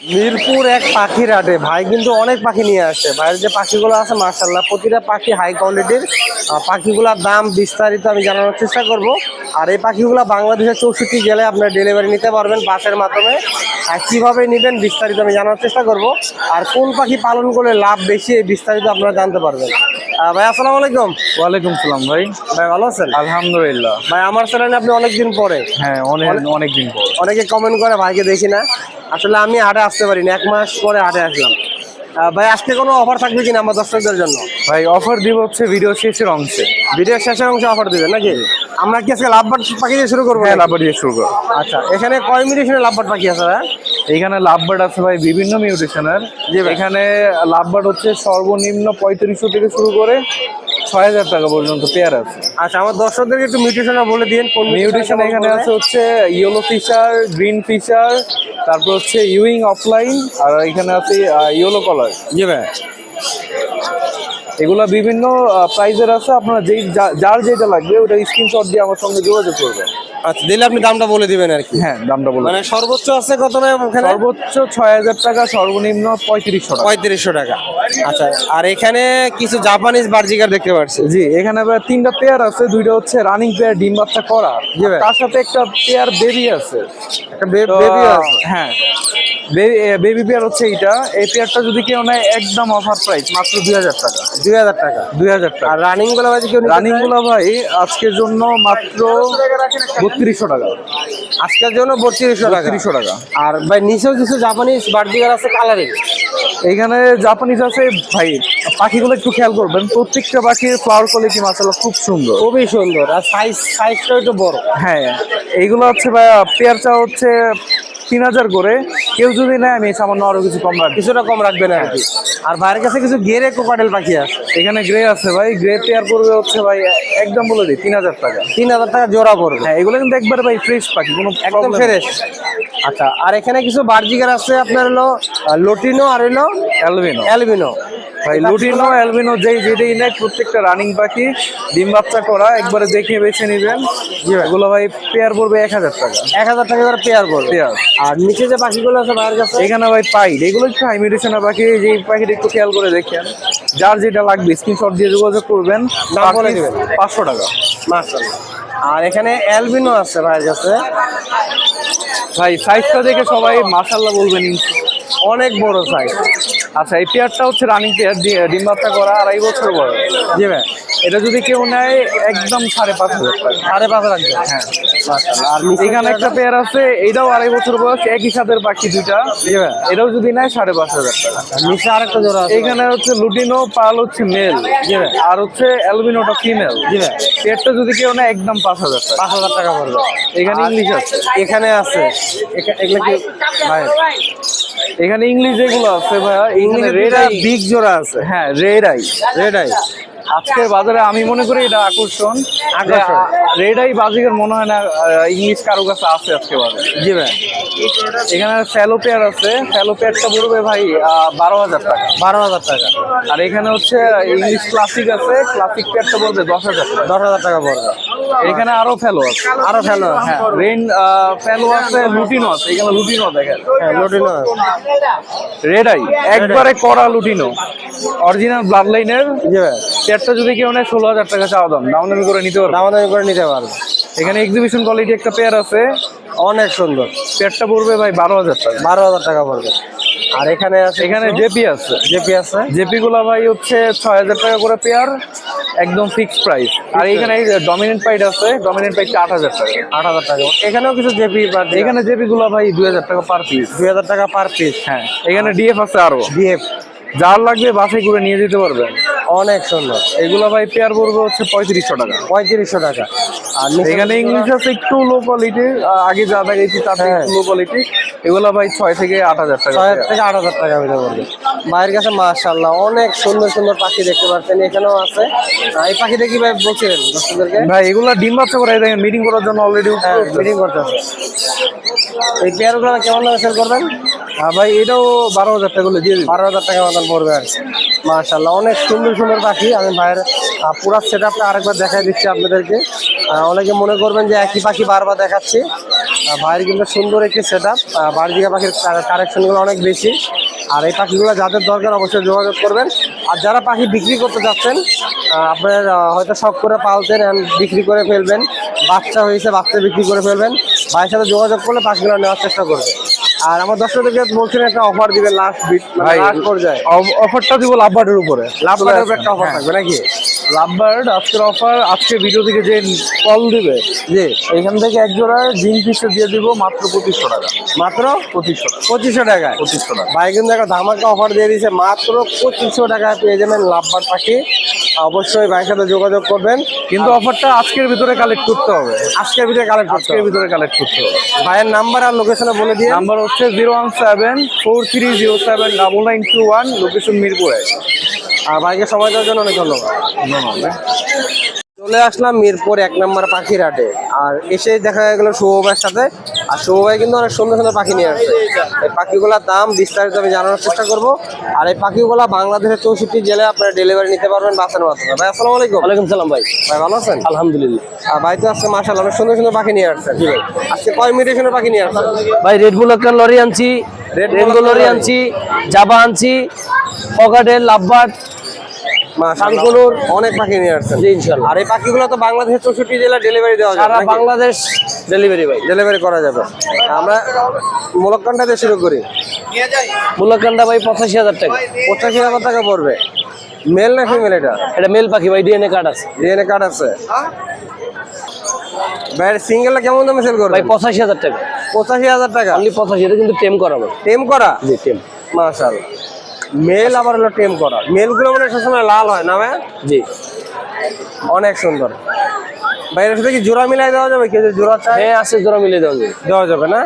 মিরপুর এক পাখির হাটে ভাই কিন্তু অনেক পাখি নিয়ে আসছে। ভাইয়ের যে পাখিগুলো আছে মার্শাল্লাহ প্রতিটা পাখি হাই কোয়ালিটির। পাখিগুলোর দাম বিস্তারিত আমি জানানোর চেষ্টা করব। আর এই পাখিগুলো বাংলাদেশের 64 জেলায় আপনার ডেলিভারি নিতে পারবেন বাসের মাধ্যমে। আর কীভাবে নেবেন বিস্তারিত আমি জানার চেষ্টা করব। আর কোন পাখি পালন করলে লাভ বেশি এই বিস্তারিত আপনারা জানতে পারবেন। ভাই আসসালামু আলাইকুম। ওয়ালাইকুম সালাম ভাই। ভাই ভালো আছেন? আলহামদুলিল্লাহ। ভাই আমার চ্যানেলে আপনি অনেকদিন পরে। হ্যাঁ, অনেকদিন পর। অনেকে কমেন্ট করে ভাইকে দেখি না। আসলে আমি হাটে আসতে পারিনি, 1 মাস পরে হাটে আসলাম। ভাই আজকে কোনো অফার থাকবে কিনা আমার দর্শকদের জন্য? ভাই অফার দিব হচ্ছে ভিডিও শেষের অংশে। ভিডিও শেষের অংশে অফার দিবেন নাকি? আমরা কি আজকে লাভবার্ড পাখি দিয়ে শুরু করবো? হ্যাঁ, লাভবার্ড দিয়ে শুরু করো। আচ্ছা, এখানে কয় মিউটেশনের লাভবার্ড পাখি আছে ভাই? এইখানে লাভবার্ড আছে ভাই বিভিন্ন মিউটেশনের। জি ভাই। এখানে লাভবার্ড হচ্ছে সর্বনিম্ন 3500 থেকে শুরু করে 6000 টাকা পর্যন্ত পেয়ার আছে। আচ্ছা, আমার দর্শকদেরকে একটু মিউটেশন বলে দিন। কোন মিউটেশন এখানে আছে হচ্ছে ইয়েলো ফিশার, গ্রিন ফিশার, তারপর হচ্ছে ইউইং অফলাইন, আর এখানে আছে ইয়েলো কালার। জি ভাই। এগুলা বিভিন্ন প্রাইজের আছে। আপনারা যার যেটা লাগবে ওটা স্ক্রিনশট দিয়ে আমার সঙ্গে যোগাযোগ করবেন। আচ্ছা, দিলে আপনি দামটা বলে দিবেন আর কি। হ্যাঁ, দামটা বলে মানে সর্বোচ্চ আছে কত ভাই ওখানে? সর্বোচ্চ 6000 টাকা, সর্বনিম্ন 3500 টাকা। 3500 টাকা। আচ্ছা, আর এখানে কিছু জাপানিজ বার্জিকার দেখতে পাচ্ছি। জি, এখানে আবার 3টা পেয়ার আছে। 2টা হচ্ছে রানিং পেয়ার, ডিম বাচ্চা করা। জি ভাই। তার সাথে একটা পেয়ার বেবি আছে। একটা বেবি আছে। হ্যাঁ, বেবি পেয়ার হচ্ছে এইটা। এই পেয়ারটা যদি কেউ নেয় একদম অফার প্রাইস, মাত্র 2000 টাকা। 2000 টাকা। 2000 টাকা। আর রানিং গুলো ভাই কেউ রানিং গুলো ভাই আজকের জন্য মাত্র 3200 টাকা। আজকের জন্য 3200 টাকা। 3200 টাকা। আর ভাই নিচেও কিছু জাপানিজ বার্জিকার আছে কালারিং। এইখানে জাপানিজ আছে ভাই। পাখিগুলো একটু খেয়াল করবেন, প্রত্যেকটা পাখির ফ্লাওয়ার কোয়ালিটি মাশাআল্লাহ খুব সুন্দর। খুবই সুন্দর। আর সাইজটা একটু বড়। হ্যাঁ, এইগুলো হচ্ছে ভাই পেয়ারটা হচ্ছে 3000 করে। কেউ যদি নেয় আমি সামান্য আরো কিছু কম রাখি। কিছুটা কম রাখবেন আর কি। আর ভাইয়ের কাছে কিছু গেরে কোকাটেল পাখি আছে। এখানে গ্রে আছে ভাই। গ্রে পেয়ার পড়বে হচ্ছে ভাই একদম বলে দিই 3000 টাকা। 3000 টাকা জোড়া পড়বে। হ্যাঁ, এগুলো কিন্তু একবারে ভাই ফ্রেশ পাখি, কোনো একদম প্রবলেম ফ্রেশ। আচ্ছা, আর এখানে কিছু বার্জিকার আছে আপনার হলো লটিনো আর হলো অ্যালবিনো। অ্যালবিনো। ভাই লুটিনো অ্যালবিনো যেই নেয় প্রত্যেকটা রানিং পাখি, ডিম বাচ্চা করা, একবারে দেখে বেছে নেবেন। এগুলো ভাই পেয়ার পড়বে 1000 টাকা। 1000 টাকা করে পেয়ার পড়বে। পেয়ার। আর নিচে যে পাখিগুলো আছে ভাইয়ের কাছে? এখানে ভাই পাইড, এগুলো একটু হাই মিউটেশনের পাখি। যে পাখিটা একটু খেয়াল করে দেখেন, যার যেটা লাগবে স্ক্রিনশট দিয়ে যোগাযোগ করবেন। দাম বলে দিবেন। 500 টাকা। মাশাআল্লাহ। আর এখানে অ্যালবিনো আছে ভাইয়ের কাছে। ভাই সাইজটা দেখে সবাই মাশাআল্লাহ বলবেন। অনেক বড় সাইজ। আচ্ছা, এই পেয়ারটা হচ্ছে রানিং পেয়ার, ডিম বাচ্চা করা, 2.5 বছর বয়স। জি ভাই। এটা যদি কেউ নেয় একদম 5500 টাকা। 5.5 রাখবে। হ্যাঁ। মাশাআল্লাহ। আর এখানে একটা পেয়ার আছে, এটাও 2.5 বছর বয়স, একই সাথের পাখি দুইটা। জি ভাই। এটাও যদি নেয় 5500 টাকা। নিচে আরেকটা জোড়া আছে। এখানে হচ্ছে লুটিনো পাল হচ্ছে মেল, আর হচ্ছে অ্যালবিনোটা ফিমেল। জি ভাই। পেয়ারটা যদি কেউ নেয় একদম 5000 টাকা। 5000 টাকা পড়বে। এখানে ইংলিশ আছে। এখানে আছে। এগুলো কি ভাই? এখানে ইংলিশ যেগুলো আছে ভাইয়া, এখানে রেড আই বিগ জোড়া আছে। হ্যাঁ, রেড আই। Red eye. আজকের বাজারে আমি মনে করি এটা আকর্ষণ। রেড আই বাজিকের মনে হয় না ইংলিশ কারো কাছে আছে আজকে বাজারে। জি ভাই। এখানে ফ্যালো পেয়ার আছে। ফ্যালো পেয়ারটা পড়বে ভাই 12000 টাকা। 12000 টাকা। আর এখানে হচ্ছে ইংলিশ ক্লাসিক আছে। ক্লাসিক পেয়ারটা পড়বে 10000 টাকা। 10000 টাকা পড়বে। এখানে আরো ফ্যালো আছে। আরো ফেলো। হ্যাঁ, রেন ফ্যালো আছে, লুটিনো আছে। এখানে লুটিনো দেখেন। হ্যাঁ, লটিনো আছে। রেড আই একবারে করা লুটিনো, অরিজিনাল ব্লাড লাইনের। জি ভাই। পেয়ারটা যদি কেউ নেয় 16000 টাকা চাওয়া দাম, দামাদামি করে নিতে পারবে। দামাদামি করে নিতে পারবে। এখানে এক্সিবিশন কোয়ালিটি একটা পেয়ার আছে, অনেক সুন্দর। পেয়ারটা পড়বে ভাই 12000 টাকা। 12000 টাকা পড়বে। আর এখানে আছে এখানে জেপি আছে। জেপি আছে। জেপি গুলা ভাই হচ্ছে 6000 টাকা করে পেয়ার, একদম ফিক্সড প্রাইস। আর এখানে ডমিনেন্ট পাইড আছে। ডমিনেন্ট পাইডটা 8000 টাকা। 8000 টাকা। এখানেও কিছু জেপি। এখানে জেপি গুলা ভাই 2000 টাকা পার পিস। 2000 টাকা পার পিস। হ্যাঁ, এখানে ডিএফ আছে আরো। ডিএফ। যার লাগবে বাছাই করে নিয়ে যেতে পারবেন। অনেক সুন্দর। এগুলো ভাই পেয়ার পড়বে হচ্ছে 3500 টাকা। 3500 টাকা। আর এখানে ইংলিশ আছে একটু লো কোয়ালিটি, আগে যা দেখাইছি তার থেকে একটু লো কোয়ালিটি। এগুলো ভাই 6 থেকে 8000 টাকা। 6000 থেকে 8000 টাকা ভিতরে পড়বে। ভাইয়ের কাছে মাশাআল্লাহ অনেক সুন্দর সুন্দর পাখি দেখতে পাচ্ছেন। এখানেও আছে। এই পাখিটা কি ভাই বলছিলেন দর্শকদেরকে? ভাই এগুলো ডিম বাচ্চা করে দেখেন, মিটিং করার জন্য অলরেডি মিটিং করতেছে। এই পেয়ারগুলো কেমন দামে সেল করবেন? ভাই এটাও 12000 টাকা করে দিয়ে দিন। 12000 টাকা মতন পড়বে আর কি। মাশাআল্লাহ অনেক সুন্দর সুন্দর পাখি। আমি ভাইয়ের পুরো সেটআপটা আরেকবার দেখাই দিচ্ছি আপনাদেরকে। অনেকে মনে করবেন যে একই পাখি বারবার দেখাচ্ছি। ভাইয়ের কিন্তু সুন্দর একটি সেট আপ। বাড়িদিঘা পাখির কালেকশনগুলো অনেক বেশি। আর এই পাখিগুলো যাদের দরকার অবশ্যই যোগাযোগ করবেন। আর যারা পাখি বিক্রি করতে যাচ্ছেন, আপনার হয়তো শখ করে পালতেন and বিক্রি করে ফেলবেন, বাচ্চা হয়েছে বাচ্চা বিক্রি করে ফেলবেন, ভাইয়ের সাথে যোগাযোগ করলে পাখিগুলো নেওয়ার চেষ্টা করবেন। আর আমার দর্শকদেরকে বলছেন একটা অফার দিবেন লাস্ট ভাই লাস্ট পর্যায়ে। অফারটা দিব লাভবার্ডের উপরে। লাভবার্ডের উপরে একটা অফার থাকবে নাকি? লাভবার্ড আজকের অফার, আজকে ভিডিও থেকে যে কল দিবে জি, এখান থেকে এক জোড়া জিন পিসে দিয়ে দিব মাত্র 2500 টাকা। মাত্র 2500 টাকা। 2500 টাকায়। 2500 টাকা। ভাই কিন্তু একটা ধামাকা অফার দিয়ে দিয়েছে, মাত্র 2500 টাকায় পেয়ে যাবেন লাভবার্ড পাখি। অবশ্যই ভাইয়ের সাথে যোগাযোগ করবেন, কিন্তু অফারটা আজকের ভিতরে কালেক্ট করতে হবে। আজকের ভিডিও কালেক্ট করতে আজকের হবে। ভিতরে কালেক্ট করতে হবে। ভাইয়ের নাম্বার আর লোকেশনে বলে দিয়ে। নাম্বার হচ্ছে 01743079921, লোকেশন মিরপুরে। আর ভাইকে সময় দেওয়ার জন্য অনেক ধন্যবাদ। চলে আসলাম মিরপুর 1 নম্বর পাখির হাটে। আর এসে দেখা গেল শুভ ভাইয়ের সাথে। আর শুভ ভাই কিন্তু অনেক সুন্দর সুন্দর পাখি নিয়ে আসছে। এই পাখিগুলোর দাম বিস্তারিত আমি জানানোর চেষ্টা করব। আর এই পাখিগুলো বাংলাদেশের 64 জেলায় আপনারা ডেলিভারি নিতে পারবেন বাসের মাধ্যমে। ভাই আসসালামু আলাইকুম। ওয়ালাইকুম সালাম ভাই। ভাই ভালো আছেন? আলহামদুলিল্লাহ। আর ভাই তো আজকে মাশাআল্লাহ অনেক সুন্দর সুন্দর পাখি নিয়ে আসছেন। আজকে কয় মিউটেশনের পাখি নিয়ে আসছেন? ভাই রেড বুল একটা লরি আনছি, রেনবো লরি আনছি, জাবা আনছি, পকেটের লাভবার্ড, মাশাআল্লাহ কানকুনুর। অনেক পাখি নিয়ে আসছেন। জি ইনশাআল্লাহ। আর এই পাখিগুলো তো বাংলাদেশের 64 জেলায় ডেলিভারি দেওয়া যাবে সারা নাকি? বাংলাদেশ ডেলিভারি ভাই। ডেলিভারি করা যাবে। আমরা মোলককান্ডা দিয়ে শুরু করি। মুলাকান্ডা ভাই 85,000 টাকা। 85,000 টাকা পড়বে। মেল না ফিমেল এটা? এটা মেল পাখি ভাই, ডিএনএ কার্ড আছে ডিএনএ কার্ড আছে। ভাই সিঙ্গেলটা কেমন দামে সেল করবে? ভাই। 85,000 টাকা 85,000 টাকা। অনলি 85। এটা কিন্তু টেম করা ভাই। টেম করা? জি টেম। মাশাআল্লাহ। মেল আবার হলো টেম করা। মেলগুলো মানে সবসময় লাল হয় না ভাই? জি অনেক সুন্দর। ভাই এর সাথে কি জোড়া মিলাই দেওয়া যাবে? কেউ যদি জোড়া চায় হ্যাঁ আছে, জোড়া মিলিয়ে দেওয়া যাবে। দেওয়া যাবে না?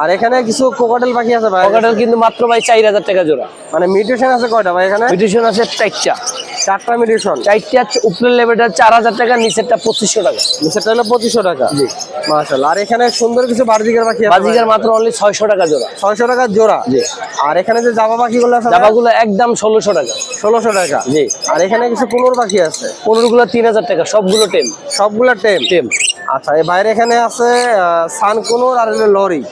আর এখানে কিছু কোকাটেল পাখি আছে ভাই। পকেটের কিন্তু মাত্র ভাই 4,000 টাকা জোড়া। মানে মিউটেশন আছে কয়টা ভাই এখানে? মিউটেশন আছে 4টা। 4টা মিউটেশন। 4টা উপরের লেভেলটা 4,000 টাকা, নিচেরটা 2500 টাকা। নিচেরটা হলো 2500 টাকা। জি। মাশাআল্লাহ। আর এখানে সুন্দর কিছু বার্জিকের পাখি আছে। বাজিকার মাত্র অনলি 600 টাকা জোড়া। 600 টাকা জোড়া। জি। আর এখানে যে জাবা পাখিগুলো আছে জাবাগুলো একদম 1600 টাকা। 1600 টাকা। জি। আর এখানে কিছু পুনর পাখি আছে। 15গুলো 3000 টাকা, সবগুলো টেম। সবগুলা টেম। টেম। আচ্ছা এই বাইরে এখানে আছে সানকুনুর আর হলো লরি।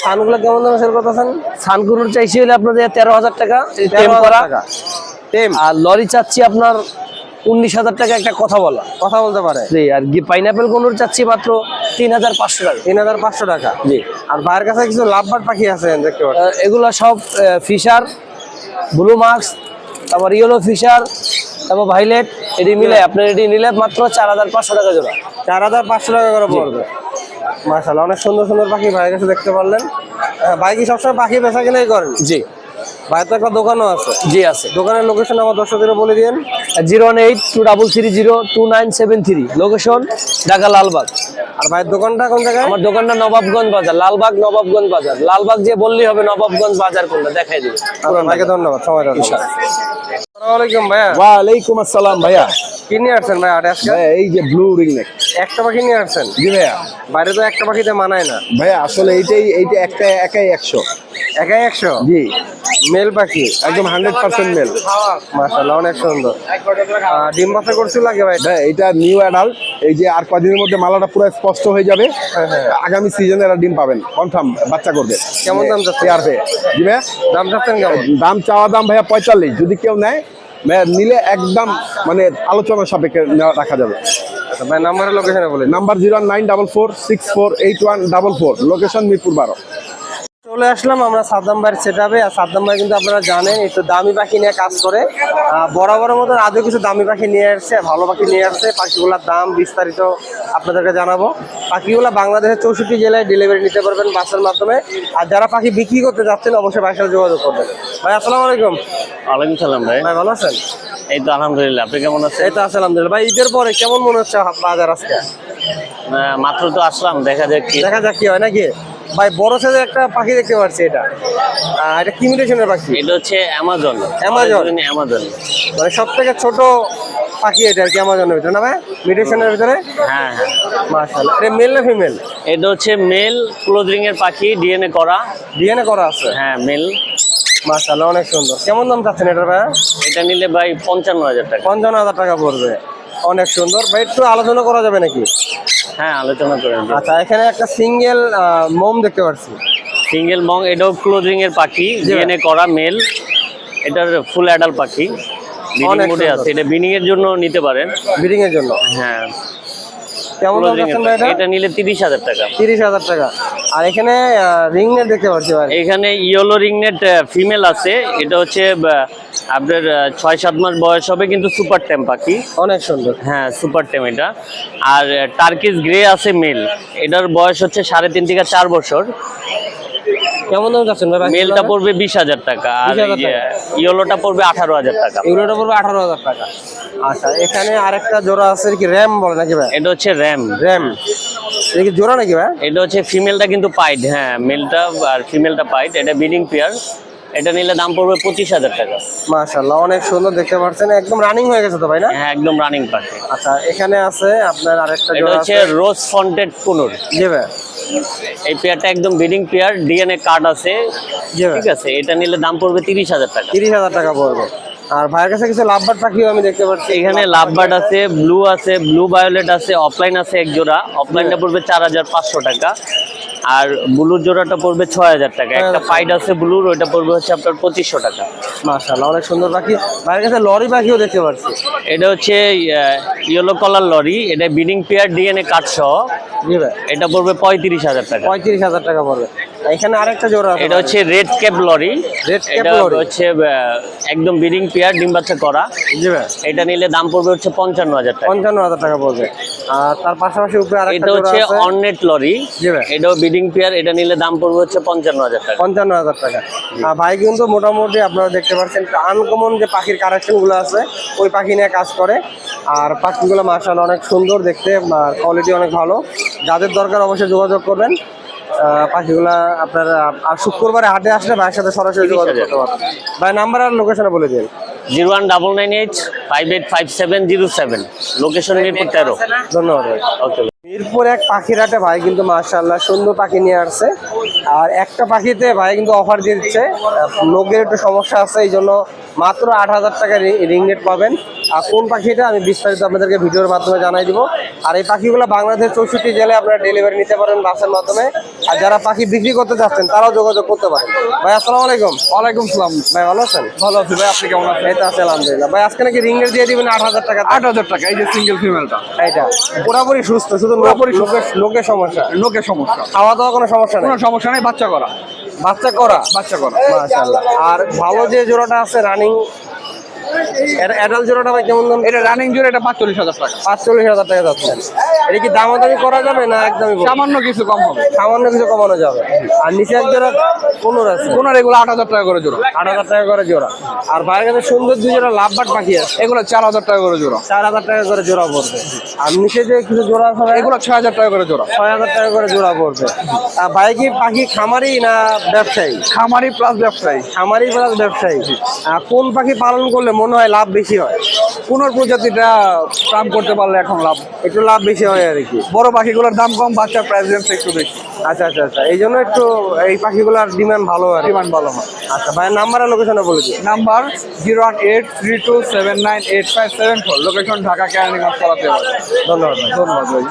সানগুলো কেমন দামে সেল করতেছেন? সানকুনুর চাইছি হলে আপনাদের 13,000 টাকা টেম 13,000 করা। টাকা টেম। আর লরি চাচ্ছি আপনার 19,000 টাকা, একটা কথা বলা। কথা বলতে পারে। জি। আর পাইনাপেল কোনুর চাচ্ছি মাত্র 3,500 টাকা। 3,500 টাকা। জি। আর বাইরের কাছে কিছু লাভবার্ড পাখি আছে দেখতে পাচ্ছেন। এগুলো সব ফিশার, ব্লু মার্কস, তারপর ইয়েলো ফিশার, তারপর ভাইলেট, এটি মিলে আপনার এটি নিলে মাত্র 4,500 টাকা জোড়া। 4,500 টাকা করে পড়বে। মাশাআল্লাহ অনেক সুন্দর সুন্দর পাখি ভাইয়ের কাছে দেখতে পারলেন। ভাই কি সবসময় পাখি বেচা কিনাই করেন? জি। ভাইয়ের তো একটা দোকানও আছে। জি আছে। দোকানের লোকেশন আমার দর্শকদের বলে দিন। 01823302973, লোকেশন ঢাকা লালবাগ। আর ভাইয়ের দোকানটা কোন জায়গায়? আমার দোকানটা নবাবগঞ্জ বাজার, লালবাগ নবাবগঞ্জ বাজার। লালবাগ যে বললেই হবে নবাবগঞ্জ বাজার কোনটা দেখাই দিবে। ভাইকে ধন্যবাদ সময় দেওয়ার জন্য। আসসালামু আলাইকুম ভাইয়া। ওয়ালাইকুম আসসালাম ভাইয়া। কি নিয়ে আসছেন ভাই আটে আজকে? ভাইয়া এই যে ব্লু রিং নেক। একটা পাখি নিয়ে আসছেন? জি ভাইয়া। বাইরে তো একটা পাখিতে মানায় না। ভাইয়া আসলে এইটা একটা একাই 100। একাই 100? জি মেল পাখি একদম 100% মেল। মাশাআল্লাহ অনেক সুন্দর। ডিম বাচ্চা করছিল লাগে ভাই? ভাই এটা নিউ অ্যাডাল্ট। এই যে আর কদিনের মধ্যে মালাটা পুরো স্পষ্ট হয়ে যাবে। হ্যাঁ, হ্যাঁ। আগামী সিজনে এরা ডিম পাবেন কনফার্ম, বাচ্চা করবে। কেমন দাম যাচ্ছে? পেয়ার হয়ে। জি ভাইয়া। দাম চাচ্ছেন কেমন? দাম চাওয়া দাম ভাইয়া 45। যদি কেউ নেয় ভাইয়া নিলে একদম মানে আলোচনা সাপেক্ষে রাখা যাবে। আচ্ছা ভাই নাম্বারের লোকেশনে বলে দিন। Number 09446481444, location Mirpur 12। চলে আসলাম আমরা সাদ্দাম ভাইয়ের সেটআপে। আর সাদ্দাম ভাই কিন্তু আপনারা জানেন একটু দামি পাখি নিয়ে কাজ করে। বরাবরের মতন আজও কিছু দামি পাখি নিয়ে আসছে, ভালো পাখি নিয়ে আসছে। পাখিগুলোর দাম বিস্তারিত আপনাদেরকে জানাবো। পাখিগুলো বাংলাদেশের 64 জেলায় ডেলিভারি নিতে পারবেন বাসের মাধ্যমে। আর যারা পাখি বিক্রি করতে যাচ্ছেন অবশ্যই ভাইয়ের সাথে যোগাযোগ করবেন। ভাই আসসালামু আলাইকুম। ওয়ালাইকুম সালাম ভাই। ভাই ভালো আছেন? এই তো আলহামদুলিল্লাহ, আপনি কেমন আছেন? এই তো আছে আলহামদুলিল্লাহ। ভাই ঈদের পরে কেমন মনে হচ্ছে বাজার আজকে? মাত্র তো আসলাম, দেখা যাক কি। দেখা যাক কি হয় নাকি। ভাই বড় সাইজের একটা পাখি দেখতে পাচ্ছি, এটা এটা কি মিউটেশনের পাখি? এটা হচ্ছে অ্যামাজন। অ্যামাজন? অ্যামাজন মানে সব থেকে ছোট পাখি এটা আর কি অ্যামাজনের ভিতরে না ভাই? মিউটেশনের ভিতরে? হ্যাঁ হ্যাঁ। মাশাআল্লাহ। এটা মেল না ফিমেল? এটা হচ্ছে মেল ক্লোজিং এর পাখি, ডিএনএ করা। ডিএনএ করা আছে? হ্যাঁ মেল। মাশাআল্লাহ অনেক সুন্দর। কেমন দাম চাচ্ছেন এটা ভাই? এটা নিলে ভাই 55,000 টাকা। 55,000 টাকা পড়বে। অনেক সুন্দর ভাই, একটু আলোচনা করা যাবে নাকি? হ্যাঁ, আলোচনা করেন। আচ্ছা, এখানে একটা সিঙ্গেল মোম দেখতে পাচ্ছি। সিঙ্গেল মং, এটাও ক্লোজিং এর পাখি, ডিএনএ করা মেল। এটার ফুল অ্যাডাল্ট পাখি, ব্রিডিং অনেক মোডে সুন্দর। আছে। এটা ব্রিডিং এর জন্য নিতে পারেন। ব্রিডিং এর জন্য হ্যাঁ, কেমন দাম closing এর যাচ্ছেন ভাই পাখি। এটা? এটা নিলে 30,000 টাকা। 30,000 টাকা। আর এখানে রিং নেট দেখতে পাচ্ছি ভাই। এখানে ইয়েলো রিংনেট ফিমেল আছে। এটা হচ্ছে আপনার 6-7 মাস বয়স হবে, কিন্তু সুপার টেম পাখি। অনেক সুন্দর। হ্যাঁ, সুপার টেম এটা। আর টার্কিশ গ্রে আছে মেল। এটার বয়স হচ্ছে 3.5 থেকে 4 বছর। কেমন দাম যাচ্ছেন ভাই? মেলটা পড়বে 20,000 টাকা, আর 20,000 টাকা। ইয়েলোটা পড়বে 18,000 টাকা। এগুলোটা পড়বে 18,000 টাকা। আচ্ছা, এখানে আরেকটা জোড়া আছে কি, র্যাম বলে নাকি ভাই? এটা হচ্ছে র্যাম। র্যাম এটা কি জোড়া নাকি ভাই? এটা হচ্ছে ফিমেলটা কিন্তু পাইড। হ্যাঁ, মেলটা আর ফিমেলটা পাইড। এটা ব্রিডিং পেয়ার। এটা নিলে দাম পড়বে 25,000 টাকা। মাশাআল্লাহ, অনেক সুন্দর দেখতে পাচ্ছেন, একদম রানিং হয়ে গেছে তো ভাই না? হ্যাঁ, একদম রানিং পাখি। আচ্ছা, এখানে আছে আপনার আরেকটা এটা জোড়া হচ্ছে আছে। রোজ ফন্টেড কোনুর। জি ভাই। এই পেয়ারটা একদম ব্রিডিং পেয়ার, ডিএনএ কার্ড আছে। জি ভাই। ঠিক আছে, এটা নিলে দাম পড়বে 30,000 টাকা। 30,000 টাকা পড়বে। আর ভাইয়ের কাছে কিছু লাভবার্ড পাখিও আমি দেখতে পাচ্ছি। এখানে লাভবার্ড আছে, ব্লু আছে, ব্লু ভায়োলেট আছে, অফলাইন আছে এক জোড়া। অফলাইনটা পড়বে 4,500 টাকা। আর ব্লুর জোড়াটা পড়বে 6,000 টাকা। একটা পাইড আছে ব্লুর, ওইটা পড়বে হচ্ছে আপনার 2500 টাকা। মাশাআল্লাহ, অনেক সুন্দর পাখি। ভাইয়ের কাছে লরি পাখিও দেখতে পাচ্ছি। এটা হচ্ছে ইয়েলো কালার লরি। এটা ব্রিডিং পেয়ার, ডিএনএ কার্ড সহ। জি ভাই। এটা পড়বে 35,000 টাকা। 35,000 টাকা পড়বে। এখানে আরেকটা জোড়া আছে। এটা হচ্ছে red cap lory. Red cap এটা লরি। হচ্ছে একদম ব্রিডিং পেয়ার, ডিম বাচ্চা করা। জি ভাই। এটা নিলে দাম পড়বে হচ্ছে 55,000 টাকা। 55,000 টাকা পড়বে। আর তার পাশাপাশি উপরে আরেকটা এটা জোড়া হচ্ছে আছে। অর্নেট লরি। জি ভাই। এটাও ব্রিডিং পেয়ার। এটা নিলে দাম পড়বে হচ্ছে 55,000 টাকা। 55,000 টাকা। আর ভাই কিন্তু মোটামুটি আপনারা দেখতে পাচ্ছেন আনকমন যে পাখির কালেকশন গুলো আছে, ওই পাখি নিয়ে কাজ করে। আর পাখিগুলো মাশাআল্লাহ অনেক সুন্দর দেখতে, আর কোয়ালিটি অনেক ভালো। যাদের দরকার অবশ্যই যোগাযোগ করবেন। পাখিগুলা আপনার আর শুক্রবারে হাটে আসলে ভাইয়ের সাথে সরাসরি যোগাযোগ করতে পারবেন। ভাই নাম্বার আর লোকেশনে বলে দিন। 01998585707। লোকেশন মিরপুর 13। ধন্যবাদ ভাই। ওকে। মিরপুর এক পাখির হাটে ভাই কিন্তু মাশাআল্লাহ সুন্দর পাখি নিয়ে আসছে। আর একটা পাখিতে ভাই কিন্তু অফার দিচ্ছে। লোকের একটু সমস্যা আছে, এই জন্য মাত্র 8,000 টাকা রিংনেট পাবেন। আর কোন পাখিটা আমি বিস্তারিত আপনাদেরকে ভিডিওর মাধ্যমে জানাই দিব। আর এই পাখিগুলো বাংলাদেশের 64 জেলায় আপনারা ডেলিভারি নিতে পারেন বাসের মাধ্যমে। আর যারা পাখি বিক্রি করতে চাচ্ছেন তারাও যোগাযোগ করতে পারেন। ভাই আসসালামু আলাইকুম। ওয়ালাইকুম সালাম। ভাই ভালো আছেন? ভালো আছি ভাই, আপনি কেমন আছেন? এই তো আছে আলহামদুলিল্লাহ। ভাই আজকে নাকি রিংনেট দিয়ে দিবেন 8,000 টাকা? 8,000 টাকা। এই যে সিঙ্গেল ফিমেলটা, এইটা পুরোপুরি সুস্থ, শুধু পুরোপুরি সুস্থ। লোকের সমস্যা। লোকের সমস্যা। খাওয়া দাওয়া কোনো সমস্যা নেই? কোনো সমস্যা নেই, বাচ্চা করা। বাচ্চা করা। বাচ্চা করা। মাশাআল্লাহ। আর ভালো যে জোড়াটা আছে রানিং, অ্যাডাল্ট জোড়াটা ভাই কেমন দাম? এটা রানিং জোড়া, এটা 45,000 টাকা। 45,000 টাকা যাচ্ছেন। এটা কি দামাদামি করা যাবে না একদমই বলবো? সামান্য কিছু কম হবে। সামান্য কিছু কমানো যাবে। আর নিচে এক জোড়া কোনোর আছে, কোন এগুলো 8,000 টাকা করে জোড়া। 8,000 টাকা করে জোড়া। আর বাইরের কাছে সুন্দর দুই জোড়া লাভবার্ড পাখি আছে, এগুলো 4,000 টাকা করে জোড়া। 4,000 টাকা করে জোড়া পড়বে। আর নিচে যে কিছু জোড়া আছে ভাই, এগুলো 6,000 টাকা করে জোড়া। 6,000 টাকা করে জোড়া পড়বে। আর ভাই কি পাখি খামারি না ব্যবসায়ী? খামারি প্লাস ব্যবসায়ী। খামারি প্লাস ব্যবসায়ী। কোন পাখি পালন করলে মনে হয় লাভ বেশি হয়? পুনর প্রজাতিটা ফার্ম করতে পারলে এখন লাভ, একটু লাভ বেশি হয় আর কি। বড় পাখিগুলোর দাম কম, বাচ্চার প্রাইস রেঞ্জ একটু বেশি। আচ্ছা আচ্ছা আচ্ছা, এই জন্য একটু এই পাখিগুলোর ডিমান্ড ভালো আর কি। ডিমান্ড ভালো হয়। আচ্ছা ভাই নাম্বার আর লোকেশনে বলে দিই। নাম্বার 01832798574, লোকেশন ঢাকা কেরানীগঞ্জ কলাতে। ধন্যবাদ ভাই। ধন্যবাদ ভাই।